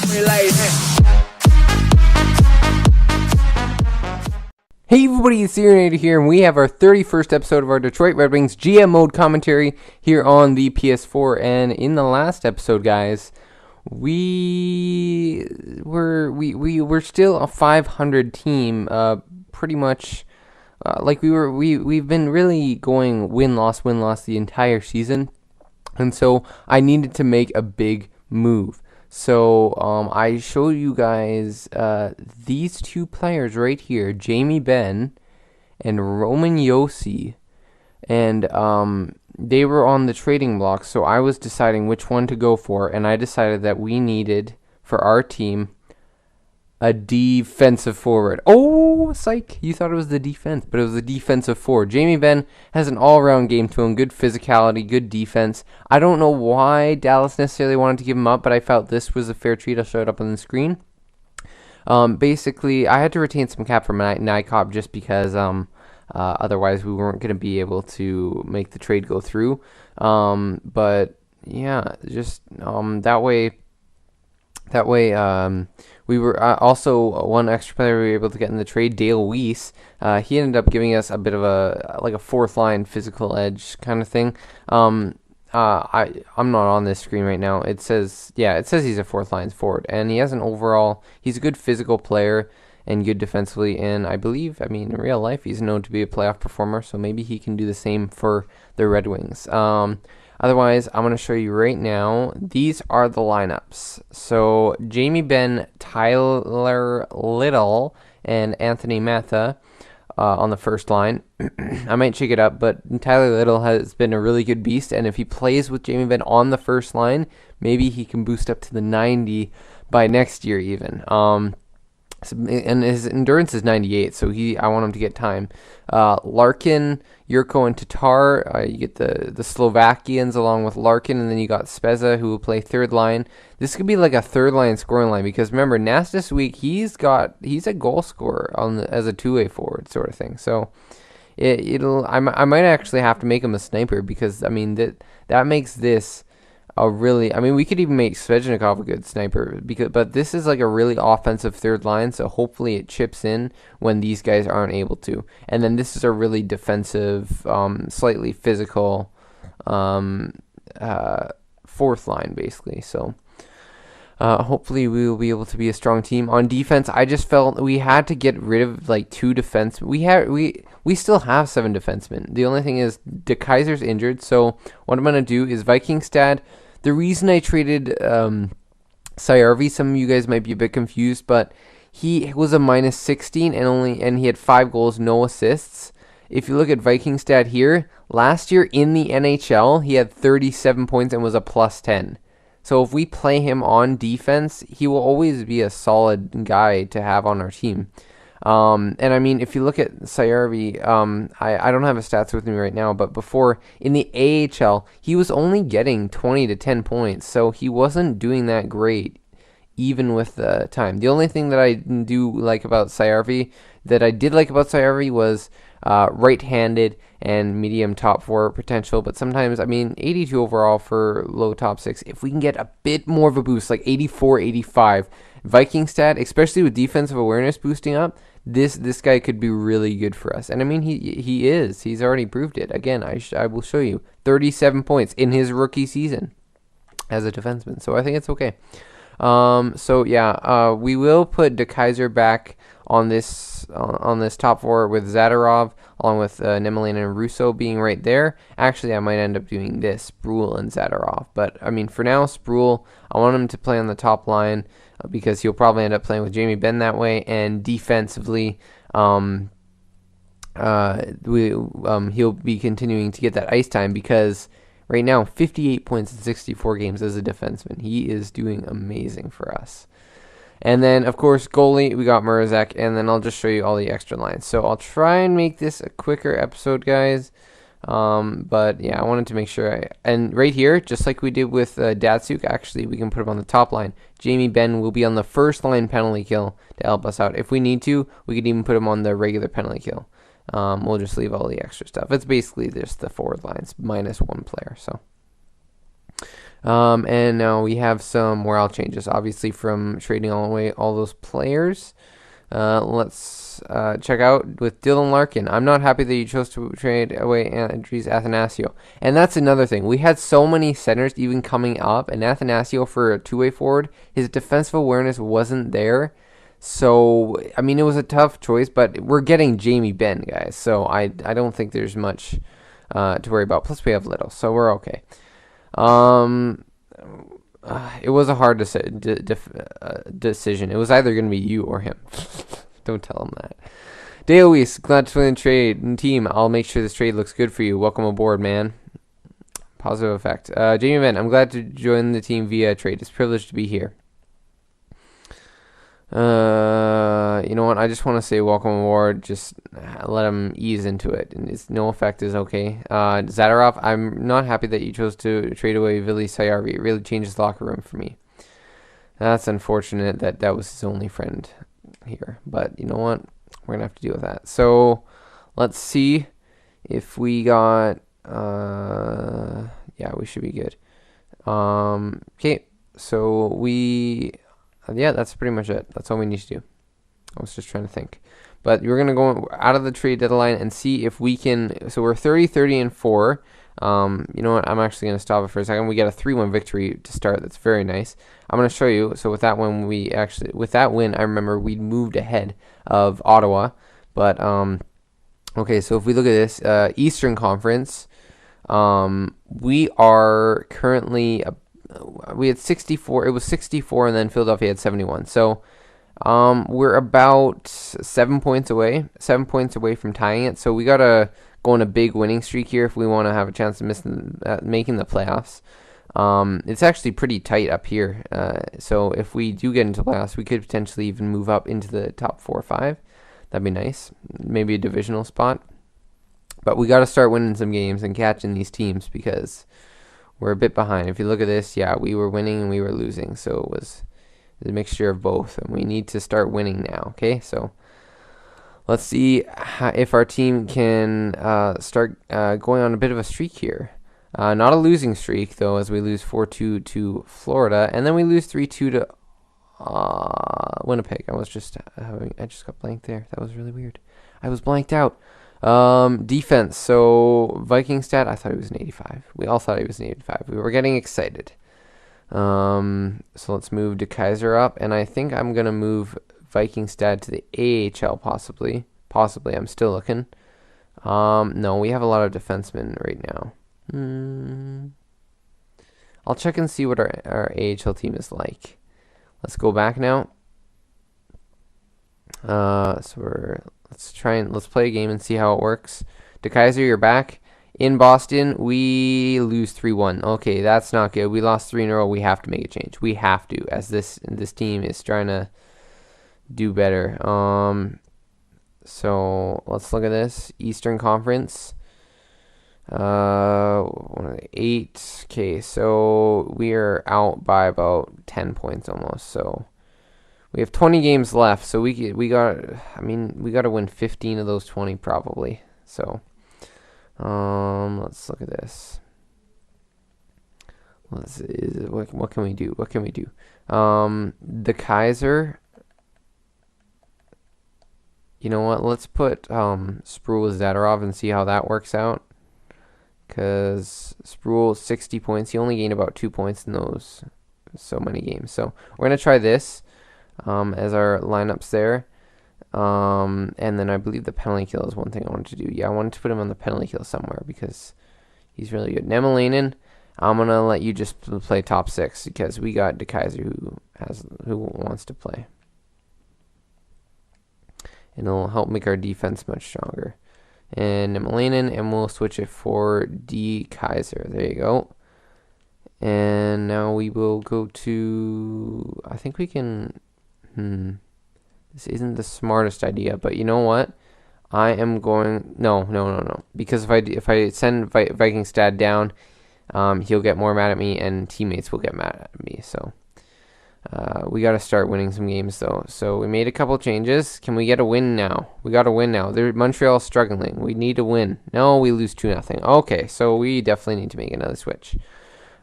Hey everybody, it's Aaronator here, and we have our 31st episode of our Detroit Red Wings GM mode commentary here on the PS4. And in the last episode, guys, we were still a 500 team, pretty much. We've been really going win-loss the entire season, and so I needed to make a big move. So I show you guys these two players right here, Jamie Benn and Roman Josi, and they were on the trading block. So I was deciding which one to go for, and I decided that we needed for our team a defensive forward. Oh, psych! You thought it was the defense, but it was the defensive forward. Jamie Benn has an all-around game to him, good physicality, good defense. I don't know why Dallas necessarily wanted to give him up, but I felt this was a fair treat. I'll show it up on the screen. Basically, I had to retain some cap for Nycop just because otherwise we weren't going to be able to make the trade go through. But yeah, just that way. We were also one extra player we were able to get in the trade, Dale Weiss. He ended up giving us a bit of a fourth line physical edge kind of thing. I'm not on this screen right now. It says he's a fourth line forward, and he's a good physical player and good defensively. And I mean, in real life, he's known to be a playoff performer, so maybe he can do the same for the Red Wings. Otherwise, I'm going to show you right now. These are the lineups. So, Jamie Benn, Tyler Little, and Anthony Matha on the first line. I might shake it up, but Tyler Little has been a really good beast, and if he plays with Jamie Benn on the first line, maybe he can boost up to the 90 by next year even. And his endurance is 98, so I want him to get time. Larkin, Yurko, and Tatar. You get the Slovakians along with Larkin, and then you got Spezza, who will play third line. This could be like a third line scoring line, because remember, Nass this week, he's a goal scorer as a two-way forward sort of thing. So I might actually have to make him a sniper, because I mean that makes this we could even make Svechnikov a good sniper, but this is like a really offensive third line, so hopefully it chips in when these guys aren't able to. And then this is a really defensive, slightly physical fourth line, basically. So hopefully we will be able to be a strong team. On defense, I just felt we had to get rid of like two defense. We still have 7 defensemen. The only thing is De Keyser's injured, so what I'm gonna do is Vikingstad. The reason I traded Sayarvi, some of you guys might be a bit confused, but he was a minus 16 and he had 5 goals, no assists. If you look at Vikingstad here, last year in the NHL, he had 37 points and was a plus 10. So if we play him on defense, he will always be a solid guy to have on our team. And I mean, if you look at Sayarvi, I don't have his stats with me right now, but before in the AHL, he was only getting 20 to 10 points, so he wasn't doing that great, even with the time. The only thing that I did like about Sayarvi was right-handed and medium top 4 potential, but sometimes, 82 overall for low top 6. If we can get a bit more of a boost, like 84, 85, Vikingstad, especially with defensive awareness boosting up, this guy could be really good for us. And he is. He's already proved it. Again, I will show you 37 points in his rookie season as a defenseman. So I think it's okay. We will put De Keyser back on this top 4 with Zadorov, along with Nemelin and Russo being right there. Actually, I might end up doing this, Sproul and Zadorov. But, for now, Sproul, I want him to play on the top line because he'll probably end up playing with Jamie Benn that way. And defensively, he'll be continuing to get that ice time because right now, 58 points in 64 games as a defenseman. He is doing amazing for us. And then, of course, goalie, we got Mrazek, and then I'll just show you all the extra lines. So I'll try and make this a quicker episode, guys. But yeah, I wanted to make sure and right here, just like we did with Datsuk, actually, we can put him on the top line. Jamie Benn will be on the first line penalty kill to help us out. If we need to, we could even put him on the regular penalty kill. We'll just leave all the extra stuff. It's basically just the forward lines minus one player. So And now we have some morale changes, obviously from trading away all those players. Let's check out with Dylan Larkin. I'm not happy that you chose to trade away Andres Athanasio. And that's another thing. We had so many centers even coming up, and Athanasio for a two-way forward, his defensive awareness wasn't there. So, I mean, it was a tough choice, but we're getting Jamie Benn, guys. So I don't think there's much to worry about. Plus, we have Little, so we're okay. It was a hard decision. It was either going to be you or him. Don't tell him that. Dayois, glad to win the trade. And team, I'll make sure this trade looks good for you. Welcome aboard, man. Positive effect. Jamie Benn, I'm glad to join the team via trade. It's a privilege to be here. You know what? I just want to say welcome aboard. Just let him ease into it. And it's no effect is okay. Zadorov, I'm not happy that you chose to trade away Vili Sayarvi. It really changes the locker room for me. That's unfortunate that was his only friend here. But you know what? We're going to have to deal with that. So let's see if we got... yeah, we should be good. Okay, so we... yeah, that's pretty much it. That's all we need to do. I was just trying to think. But we're going to go out of the trade deadline and see if we can... So we're 30, 30, and 4. You know what? I'm actually going to stop it for a second. We got a 3-1 victory to start. That's very nice. I'm going to show you. So with that win, with that win, I remember we moved ahead of Ottawa. But, okay, so if we look at this, Eastern Conference, we are currently... we had 64. It was 64, and then Philadelphia had 71. So we're about 7 points away. 7 points away from tying it. So we gotta go on a big winning streak here if we want to have a chance of making the playoffs. It's actually pretty tight up here. So if we do get into playoffs, we could potentially even move up into the top 4 or 5. That'd be nice. Maybe a divisional spot. But we got to start winning some games and catching these teams because we're a bit behind. If you look at this, yeah, we were winning and we were losing. So it was a mixture of both. And we need to start winning now, okay? So let's see if our team can start going on a bit of a streak here. Not a losing streak, though, as we lose 4-2 to Florida. And then we lose 3-2 to Winnipeg. I just got blanked there. That was really weird. I was blanked out. Defense. So Viking stat, I thought he was an 85. We all thought he was an 85. We were getting excited. So let's move De Kaiser up, and I think I'm gonna move Viking stat to the AHL possibly. Possibly. I'm still looking. No, we have a lot of defensemen right now. I'll check and see what our AHL team is like. Let's go back now. Let's play a game and see how it works. De Kaiser, you're back. In Boston, we lose 3-1. Okay, that's not good. We lost 3 in a row. We have to make a change. We have to, as this team is trying to do better. So let's look at this. Eastern Conference. 8. Okay, so we are out by about 10 points almost. So we have 20 games left, so we got to win 15 of those 20 probably. So, let's look at this. What can we do? What can we do? The Kaiser. You know what? Let's put Sproul with Zadorov and see how that works out. Because Sproul 60 points. He only gained about 2 points in those so many games. So we're gonna try this. As our lineups there. And then I believe the penalty kill is one thing I wanted to do. Yeah, I wanted to put him on the penalty kill somewhere because he's really good. Nemelainen, I'm going to let you just play top 6 because we got De Kaiser who wants to play. And it'll help make our defense much stronger. And Nemelainen, and we'll switch it for De Kaiser. There you go. And now we will go to... I think we can... This isn't the smartest idea, but you know what? I am going... No. Because if I send Viking Stad down, he'll get more mad at me, and teammates will get mad at me. So we got to start winning some games, though. So we made a couple changes. Can we get a win now? We got to win now. Montreal's struggling. We need to win. No, we lose 2-0. Okay, so we definitely need to make another switch.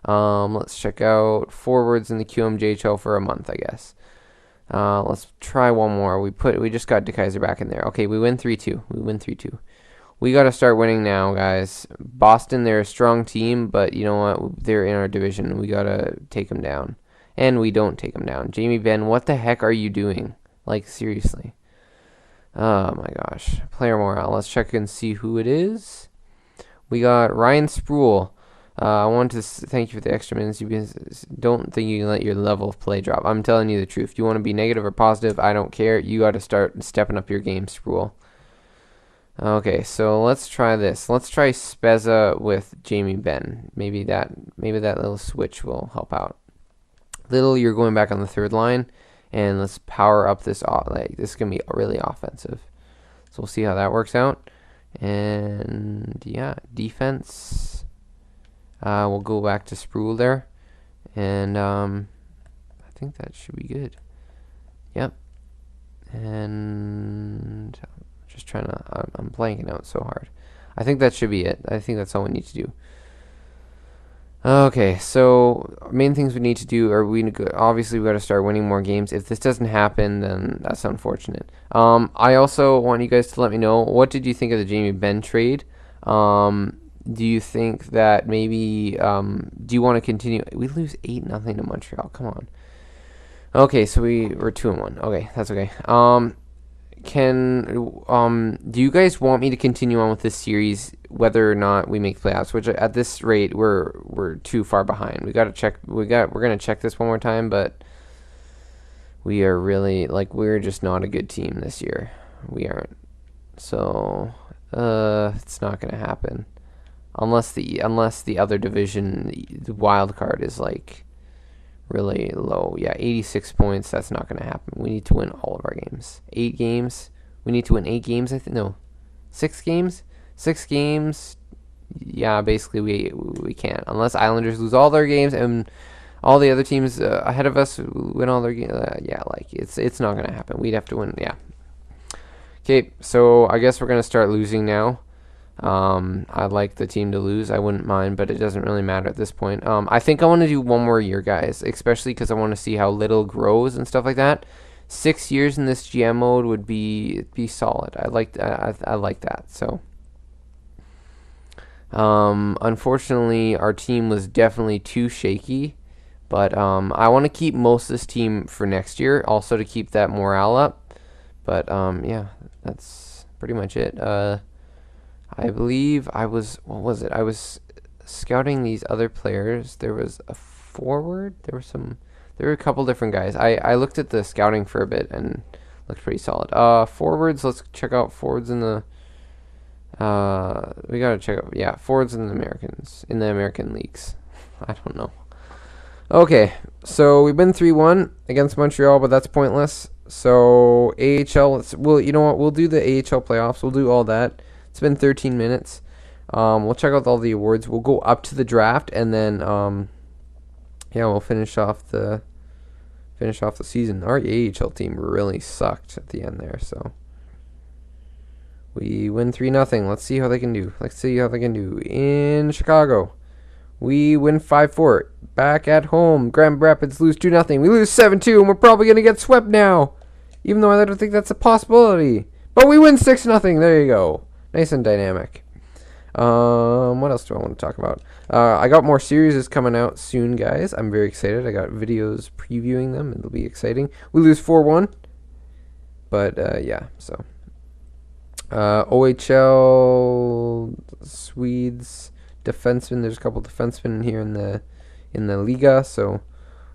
Let's check out forwards in the QMJHL for a month, I guess. Let's try one more. We just got DeKaiser back in there. Okay, we win 3-2. We win 3-2. We got to start winning now, guys. Boston, they're a strong team, but you know what? They're in our division. We got to take them down. And we don't take them down. Jamie Benn, what the heck are you doing? Like, seriously. Oh, my gosh. Player morale. Let's check and see who it is. We got Ryan Sproul. I want to thank you for the extra minutes. Don't think you can let your level of play drop. I'm telling you the truth. You want to be negative or positive, I don't care. You got to start stepping up your game, Sproul. Okay, so let's try this. Let's try Spezza with Jamie Benn. Maybe that little switch will help out. Little, you're going back on the third line, and let's power up this. Like, this is gonna be really offensive. So we'll see how that works out. And yeah, defense. We'll go back to Sproul there, and I think that should be good. Yep. And just trying to. I'm blanking out so hard. I think that should be it. I think that's all we need to do. Okay, so main things we need to do are obviously we got to start winning more games. If this doesn't happen, then that's unfortunate. I also want you guys to let me know, what did you think of the Jamie Benn trade? Do you think that maybe do you want to continue? We lose 8-0 to Montreal. Come on. Okay, so we're 2-1. Okay, that's okay. Do you guys want me to continue on with this series whether or not we make playoffs? Which at this rate we're too far behind. We got to check. We're gonna check this one more time, but we are really we're just not a good team this year. We aren't. So it's not gonna happen unless the other division, the wild card, is really low. Yeah, 86 points. That's not going to happen. We need to win all of our games. 8 games. We need to win 8 games. I think no, 6 games. 6 games. Yeah, basically we can't unless Islanders lose all their games and all the other teams ahead of us win all their games. Yeah, it's not going to happen. We'd have to win. Yeah. Okay, so I guess we're going to start losing now. I'd like the team to lose. I wouldn't mind, but it doesn't really matter at this point. I think I want to do one more year, guys, especially because I want to see how Little grows and stuff like that. 6 years in this GM mode would be solid. I like that. So, unfortunately, our team was definitely too shaky, but I want to keep most of this team for next year, also to keep that morale up. But yeah, that's pretty much it. I believe I was scouting these other players. There was a forward. There were a couple different guys. I looked at the scouting for a bit and looked pretty solid. Forwards. Let's check out forwards in the. We gotta check out forwards in the American leagues. I don't know. Okay, so we've been 3-1 against Montreal, but that's pointless. So AHL. You know what? We'll do the AHL playoffs. We'll do all that. It's been 13 minutes. We'll check out all the awards. We'll go up to the draft, and then we'll finish off the season. Our AHL team really sucked at the end there, so we win 3-0. Let's see how they can do. In Chicago, we win 5-4. Back at home, Grand Rapids lose 2-0. We lose 7-2, and we're probably gonna get swept now, even though I don't think that's a possibility. But we win 6-0. There you go. Nice and dynamic. What else do I want to talk about? I got more series coming out soon, guys. I'm very excited. I got videos previewing them. It'll be exciting. We lose 4-1. But, yeah, so. OHL, Swedes, defensemen. There's a couple defensemen here in the Liga, so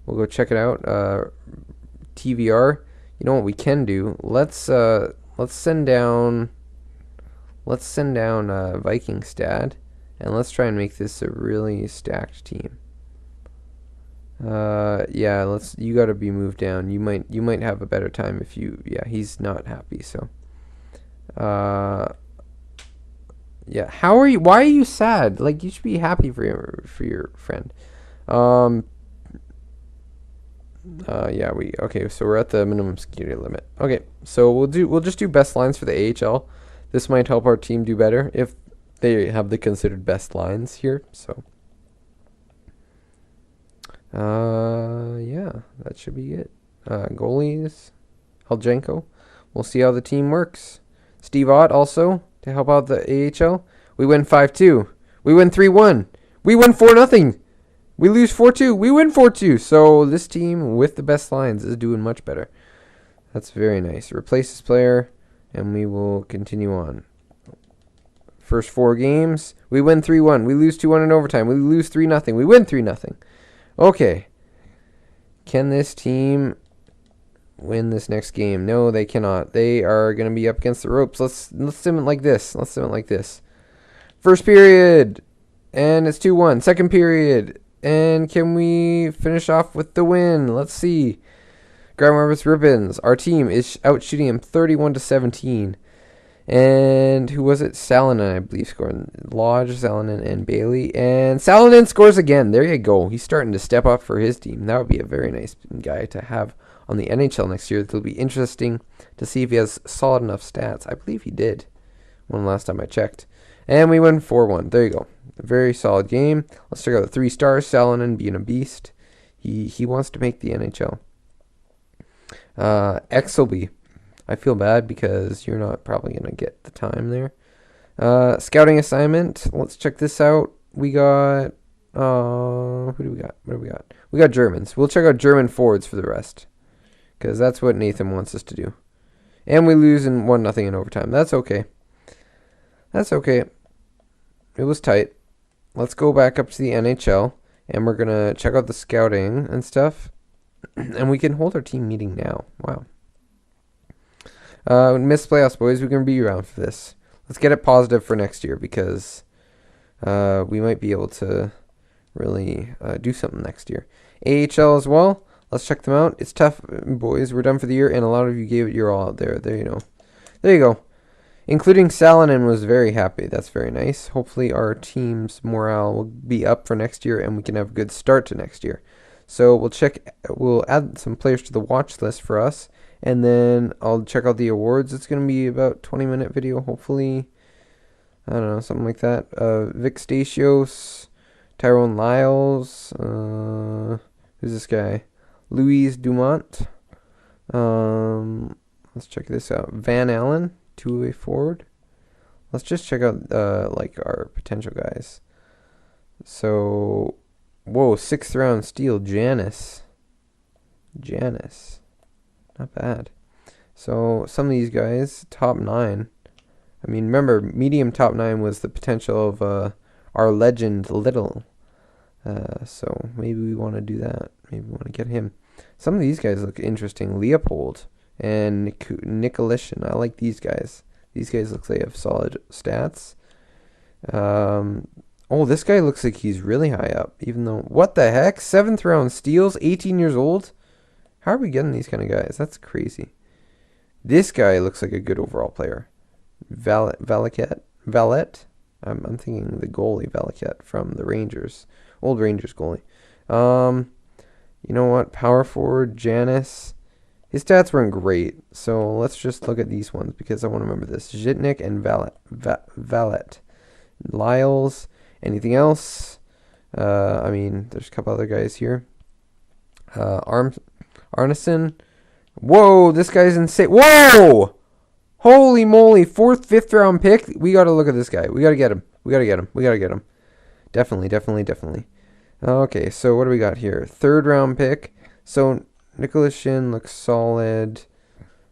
we'll go check it out. TVR. You know what we can do? Let's send down Viking Stad, and let's try and make this a really stacked team. Yeah, you got to be moved down. You might have a better time if you. Yeah, he's not happy. So, yeah. How are you? Why are you sad? You should be happy for your friend. Yeah. Okay. So we're at the minimum security limit. Okay. So we'll just do best lines for the AHL. This might help our team do better if they have the considered best lines here. So, Yeah, that should be it. Goalies, Heljenko. We'll see how the team works. Steve Ott also to help out the AHL. We win 5-2. We win 3-1. We win 4-0. We lose 4-2. We win 4-2. So this team with the best lines is doing much better. That's very nice. Replace this player, and we will continue on. First 4 games, we win 3-1. We lose 2-1 in overtime. We lose 3-0. We win 3-0. Okay. Can this team win this next game? No, they cannot. They are going to be up against the ropes. Let's sim it like this. Let's sim it like this. First period, and it's 2-1. Second period, and can we finish off with the win? Let's see. Grand Rapids Ribbons. Our team is out shooting him 31-17. And who was it? Salonen, I believe, scoring. Lodge, Salonen, and Bailey. And Salonen scores again. There you go. He's starting to step up for his team. That would be a very nice guy to have on the NHL next year. It'll be interesting to see if he has solid enough stats. I believe he did. One last time I checked. And we win 4-1. There you go. A very solid game. Let's check out the 3 stars. Salonen being a beast. He wants to make the NHL. Exelby. I feel bad because you're not probably going to get the time there. Scouting assignment. Let's check this out. We got... who do we got? What do we got? We got Germans. We'll check out German forwards for the rest. Because that's what Nathan wants us to do. And we lose in 1-0 in overtime. That's okay. That's okay. It was tight. Let's go back up to the NHL. And we're going to check out the scouting and stuff. And we can hold our team meeting now. Wow. Missed playoffs, boys. We're going to be around for this. Let's get it positive for next year because we might be able to really do something next year. AHL as well. Let's check them out. It's tough, boys. We're done for the year, and a lot of you gave it your all out there. There you know. There you go. Including Salonen was very happy. That's very nice. Hopefully our team's morale will be up for next year, and we can have a good start to next year. So we'll add some players to the watch list for us. And then I'll check out the awards. It's going to be about 20-minute video, hopefully. I don't know, something like that. Vic Stasios, Tyrone Lyles. Who's this guy? Louise Dumont. Let's check this out. Van Allen, two-way forward. Let's just check out like our potential guys. So, whoa, 6th round steal, Janice. Not bad. So some of these guys, top 9. I mean, remember, medium top 9 was the potential of our legend Little. So maybe we want to do that. Maybe we want to get him. Some of these guys look interesting. Leopold and Nicolishin. I like these guys. These guys look like they have solid stats. Oh, this guy looks like he's really high up. Even though, what the heck? 7th round steals, 18 years old. How are we getting these kind of guys? That's crazy. This guy looks like a good overall player. Valet. I'm thinking the goalie Valaket from the Rangers, old Rangers goalie. You know what? Power forward Janice. His stats weren't great, so let's just look at these ones because I want to remember this. Zhitnik and Valet. Lyles. Anything else? I mean, there's a couple other guys here. Arneson. Whoa, this guy's insane. Whoa! Holy moly, 4th, 5th round pick. We got to look at this guy. We got to get him. Definitely. Okay, so what do we got here? 3rd round pick. So Nicholas Shin looks solid.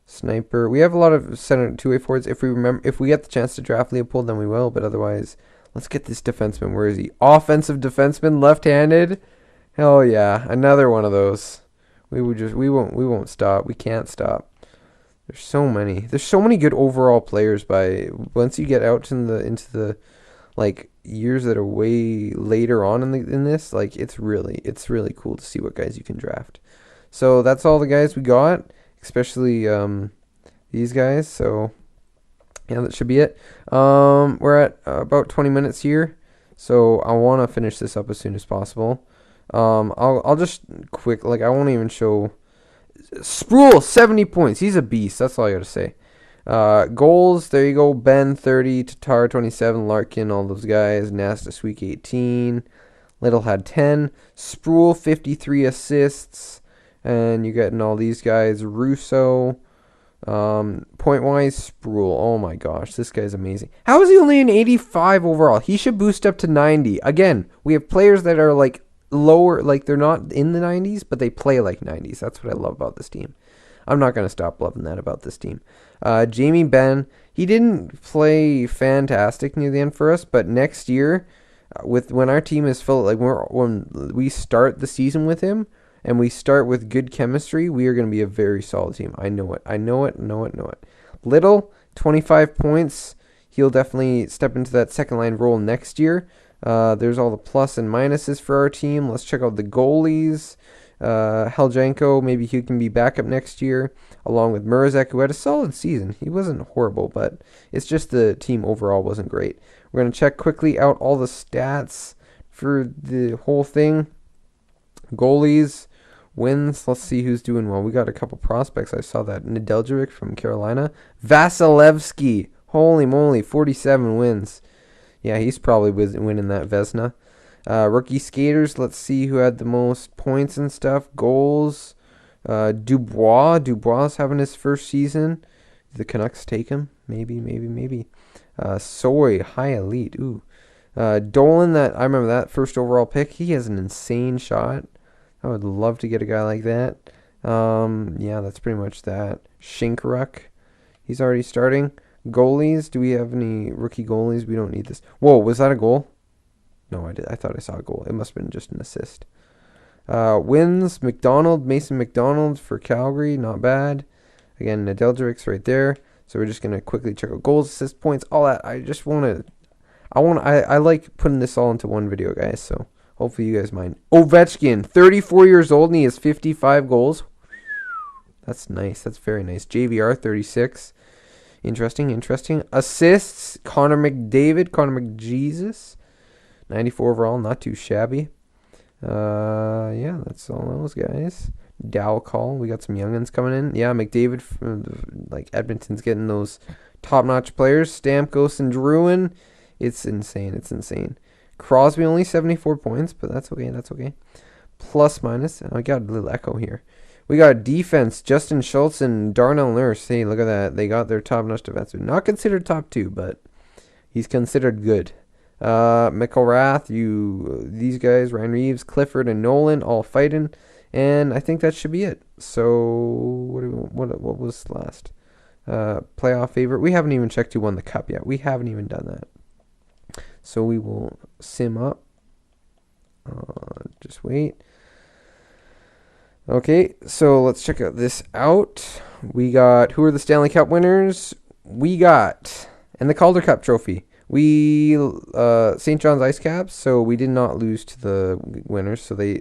Sniper. We have a lot of center 2-way forwards. If we get the chance to draft Leopold, then we will. But otherwise, let's get this defenseman. Where is he? Offensive defenseman, left-handed. Hell yeah, another one of those. We won't stop. We can't stop. There's so many good overall players once you get out into the like years that are way later on in this, like it's really cool to see what guys you can draft. So that's all the guys we got, especially these guys. So yeah, that should be it. We're at about 20 minutes here, so I want to finish this up as soon as possible. I'll just quick, like I won't even show. Sproul 70 points. He's a beast. That's all I gotta say. Goals, there you go. Ben 30, Tatar 27, Larkin, all those guys. Nasta Sweek 18. Little had 10. Sproul, 53 assists. And you're getting all these guys. Russo. Point-wise, Sproul. Oh my gosh, this guy's amazing. How is he only an 85 overall? He should boost up to 90. Again, we have players that are like lower, like they're not in the 90s, but they play like 90s. That's what I love about this team. I'm not going to stop loving that about this team. Jamie Benn, he didn't play fantastic near the end for us, but next year, when our team is full, like when we start the season with him, and we start with good chemistry, we are going to be a very solid team. I know it. Little, 25 points. He'll definitely step into that second line role next year. There's all the plus and minuses for our team. Let's check out the goalies. Heljanko, maybe he can be backup next year, along with Mrazek, who had a solid season. He wasn't horrible, but it's just the team overall wasn't great. We're going to check quickly out all the stats for the whole thing. Goalies. Wins, let's see who's doing well. We got a couple prospects. I saw that Nedeljkovic from Carolina. Vasilevsky, holy moly, 47 wins. Yeah, he's probably winning that Vezina. Rookie skaters, let's see who had the most points and stuff. Goals, Dubois having his first season. The Canucks take him? Maybe. Soy, high elite, ooh. Dolan, I remember that first overall pick. He has an insane shot. I would love to get a guy like that. Yeah, that's pretty much that. Shinkaruk, he's already starting. Goalies, do we have any rookie goalies? We don't need this. Whoa, was that a goal? No, I thought I saw a goal. It must have been just an assist. Wins, Mason McDonald for Calgary, not bad. Again, Nedeljkovic's right there. So we're just going to quickly check out goals, assists, points, all that. I like putting this all into one video, guys, so hopefully you guys mind. Ovechkin, 34 years old, and he has 55 goals. That's nice. That's very nice. JVR, 36. Interesting. Assists, Connor McJesus, 94 overall, not too shabby. Yeah, that's all those guys. Dow call. We got some youngins coming in. Yeah, McDavid, like Edmonton's getting those top-notch players. Stamkos and Drouin. It's insane. Crosby only 74 points, but that's okay. Plus minus. I got a little echo here. We got defense. Justin Schultz and Darnell Nurse. Hey, look at that. They got their top-notch defenseman. Not considered top 2, but he's considered good. McElrath, these guys, Ryan Reeves, Clifford, and Nolan all fighting. And I think that should be it. So what was last? Playoff favorite. We haven't even checked who won the cup yet. We haven't even done that. So we will sim up. Just wait. Okay, so let's check out this out. We got, who are the Stanley Cup winners? We got, and the Calder Cup trophy. St. John's Ice Caps, so we did not lose to the winners. So they,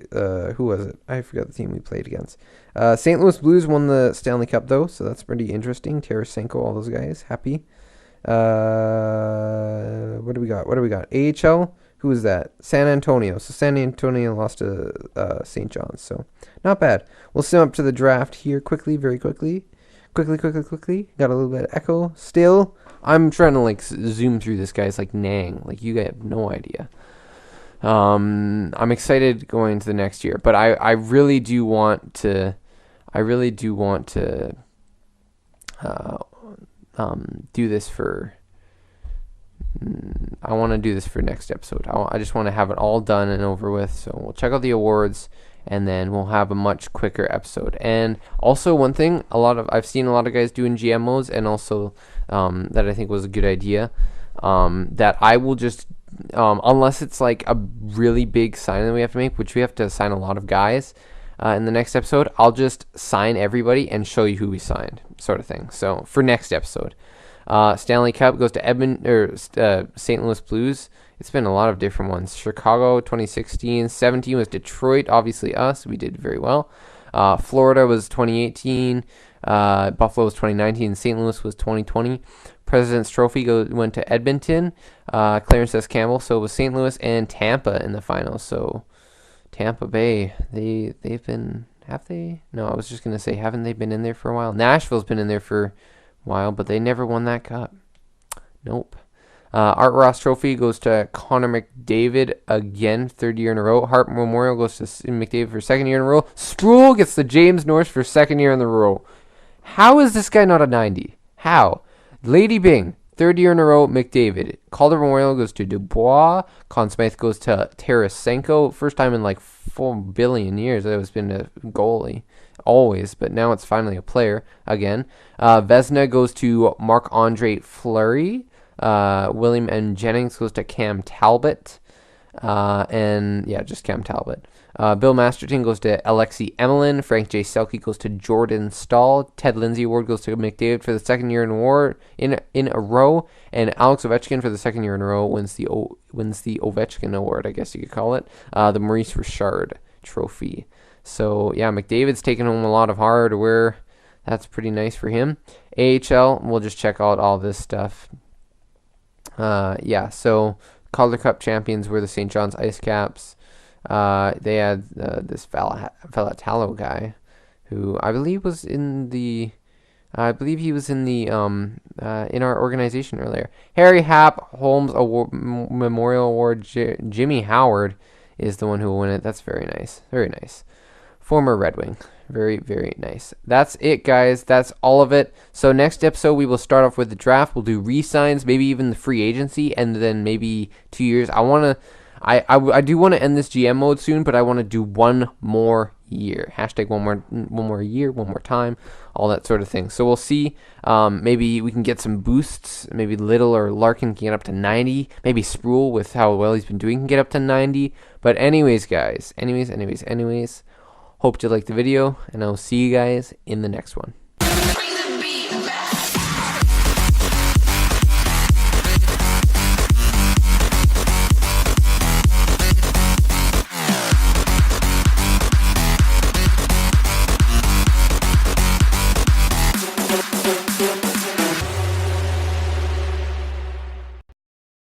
who was it? I forgot the team we played against. St. Louis Blues won the Stanley Cup, though, so that's pretty interesting. Tarasenko, all those guys, happy. What do we got? AHL, who is that? San Antonio. So San Antonio lost to St. John's, so not bad. We'll sim up to the draft here very quickly. Got a little bit of echo still. I'm trying to like zoom through this guy's like Nang. Like you guys have no idea. I'm excited going to the next year, but I really do want to do this for. I want to do this for next episode. I just want to have it all done and over with. So we'll check out the awards, and then we'll have a much quicker episode. And also one thing, I've seen a lot of guys doing GMOs, and also that I think was a good idea. That I will just, unless it's like a really big sign that we have to make, which we have to sign a lot of guys in the next episode, I'll just sign everybody and show you who we signed, sort of thing. So for next episode. Stanley Cup goes to St. Louis Blues. It's been a lot of different ones. Chicago 2016, 17 was Detroit, obviously us. We did very well. Florida was 2018. Buffalo was 2019. St. Louis was 2020. President's Trophy went to Edmonton. Clarence S. Campbell. So it was St. Louis and Tampa in the finals. So Tampa Bay, they've been, have they? No, I was just gonna say, haven't they been in there for a while? Nashville's been in there for while, but they never won that cup. Nope. Art Ross Trophy goes to Connor McDavid again, 3rd year in a row. Hart Memorial goes to McDavid for 2nd year in a row. Sproul gets the James Norris for 2nd year in a row. How is this guy not a 90? How? Lady Byng, 3rd year in a row, McDavid. Calder Memorial goes to Dubois. Conn Smythe goes to Tarasenko. First time in like 4 billion years that it's been a goalie. Always, but now it's finally a player again. Vezina goes to Marc-Andre Fleury. William N. Jennings goes to Cam Talbot. And yeah, just Cam Talbot. Bill Masterton goes to Alexei Emelin. Frank J. Selke goes to Jordan Stahl. Ted Lindsay Award goes to McDavid for the 2nd year in a row. And Alex Ovechkin for the 2nd year in a row wins the Ovechkin Award, I guess you could call it. The Maurice Richard Trophy. So yeah, McDavid's taking home a lot of hardware. That's pretty nice for him. AHL, we'll just check out all this stuff. Yeah, so Calder Cup champions were the St. John's Ice Caps. They had this Falatalo guy, who I believe was in the, in our organization earlier. Harry Happ Holmes Award, Memorial Award. Jimmy Howard is the one who will win it. That's very nice, very nice. Former Red Wing. Very, very nice. That's it, guys. That's all of it. So next episode, we will start off with the draft. We'll do re-signs, maybe even the free agency, and then maybe 2 years. I do want to end this GM mode soon, but I want to do one more year. Hashtag one more year, one more time, all that sort of thing. So we'll see. Maybe we can get some boosts. Maybe Little or Larkin can get up to 90. Maybe Sproul, with how well he's been doing, can get up to 90. But anyways, guys. Anyways. Hope you liked the video, and I'll see you guys in the next one.